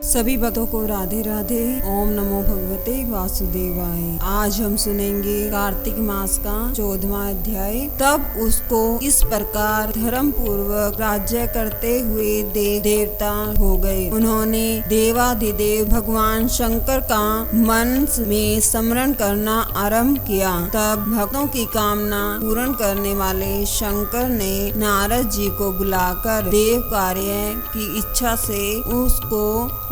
सभी भक्तों को राधे राधे। ओम नमो भगवते वासुदेवाय। आज हम सुनेंगे कार्तिक मास का 14वां अध्याय। तब उसको इस प्रकार धर्म पूर्वक राज्य करते हुए देवता हो गए। उन्होंने देवाधिदेव भगवान शंकर का मन में स्मरण करना आरंभ किया। तब भक्तों की कामना पूर्ण करने वाले शंकर ने नारद जी को बुलाकर देव कार्य की इच्छा से उसको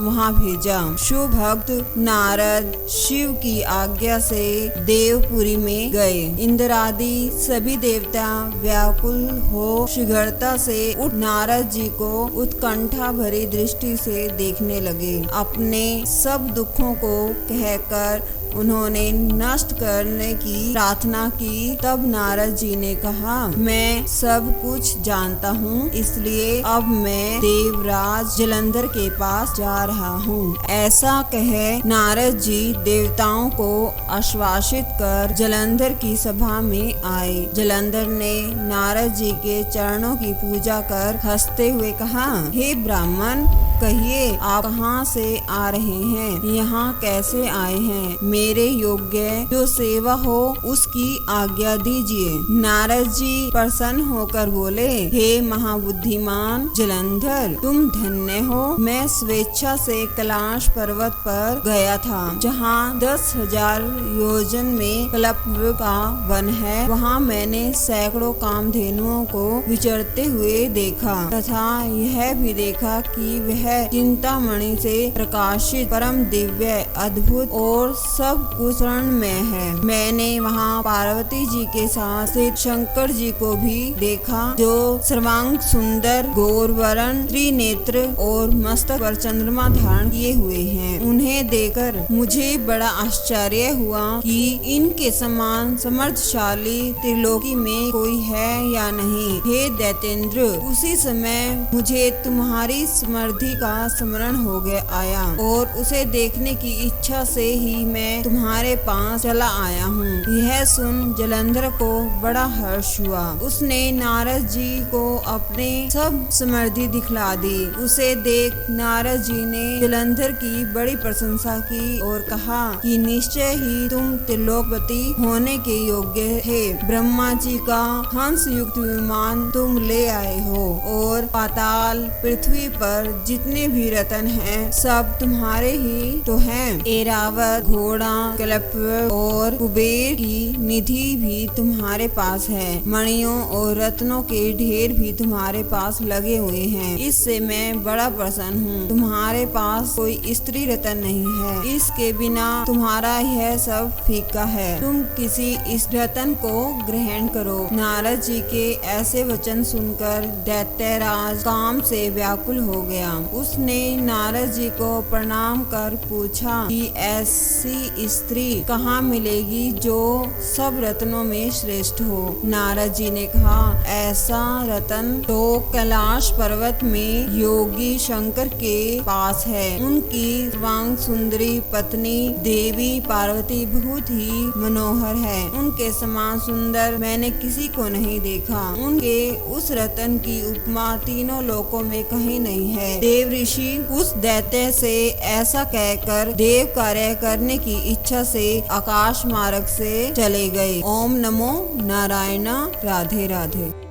वहाँ भेजा। शिव भक्त नारद शिव की आज्ञा से देवपुरी में गए। इंद्र आदि सभी देवता व्याकुल हो शीघ्रता से उठ नारद जी को उत्कंठा भरी दृष्टि से देखने लगे। अपने सब दुखों को कहकर उन्होंने नष्ट करने की प्रार्थना की। तब नारद जी ने कहा, मैं सब कुछ जानता हूँ, इसलिए अब मैं देवराज जलंधर के पास जा रहा हूँ। ऐसा कहे नारद जी देवताओं को आश्वासित कर जलंधर की सभा में आए। जलंधर ने नारद जी के चरणों की पूजा कर हंसते हुए कहा, हे ब्राह्मण, कहिए आप कहाँ से आ रहे हैं, यहाँ कैसे आए हैं? मेरे योग्य जो सेवा हो उसकी आज्ञा दीजिए। नारद जी प्रसन्न होकर बोले, हे महाबुद्धिमान जलंधर, तुम धन्य हो। मैं स्वेच्छा से कैलाश पर्वत पर गया था, जहाँ 10,000 योजन में कल्पवृक्ष का वन है। वहाँ मैंने सैकड़ों कामधेनुओं को विचरते हुए देखा तथा यह भी देखा कि वह चिंतामणि से प्रकाशित परम दिव्य अद्भुत और सब कुछ में है। मैंने वहाँ पार्वती जी के साथ स्थित शंकर जी को भी देखा, जो सर्वांग सुंदर गौर वरण त्रिनेत्र और मस्तक पर चंद्रमा धारण किए हुए हैं। उन्हें देखकर मुझे बड़ा आश्चर्य हुआ कि इनके समान समर्थशाली त्रिलोकी में कोई है या नहीं। हे दैतेंद्र, उसी समय मुझे तुम्हारी समृद्धि का स्मरण हो गया आया और उसे देखने की इच्छा से ही मैं तुम्हारे पास चला आया हूँ। यह सुन जलंधर को बड़ा हर्ष हुआ। उसने नारद जी को अपने सब समृद्धि दिखला दी। उसे देख नारद जी ने जलंधर की बड़ी प्रशंसा की और कहा कि निश्चय ही तुम त्रिलोकपति होने के योग्य थे। ब्रह्मा जी का हंस युक्त विमान तुम ले आए हो और पाताल पृथ्वी पर जितने भी रत्न हैं सब तुम्हारे ही तो हैं। ऐरावत, घोड़ा, कल्पवृक्ष और कुबेर की निधि भी तुम्हारे पास है। मणियों और रत्नों के ढेर भी तुम्हारे पास लगे हुए हैं। इससे मैं बड़ा प्रसन्न हूँ। तुम्हारे पास कोई स्त्री रत्न नहीं है, इसके बिना तुम्हारा यह सब फीका है। तुम किसी इस रत्न को ग्रहण करो। नारद जी के ऐसे वचन सुनकर दैत्यराज काम से व्याकुल हो गया। उसने नारद जी को प्रणाम कर पूछा कि ऐसी स्त्री कहाँ मिलेगी जो सब रत्नों में श्रेष्ठ हो। नारद जी ने कहा, ऐसा रत्न तो कैलाश पर्वत में योगी शंकर के पास है। उनकी सर्वांग सुंदरी पत्नी देवी पार्वती बहुत ही मनोहर है। उनके समान सुंदर मैंने किसी को नहीं देखा। उनके उस रत्न की उपमा तीनों लोकों में कहीं नहीं है। देव ऋषि उस दैत्य से ऐसा कहकर देव कार्य करने की इच्छा से आकाश मार्ग से चले गए। ओम नमो नारायण। राधे राधे।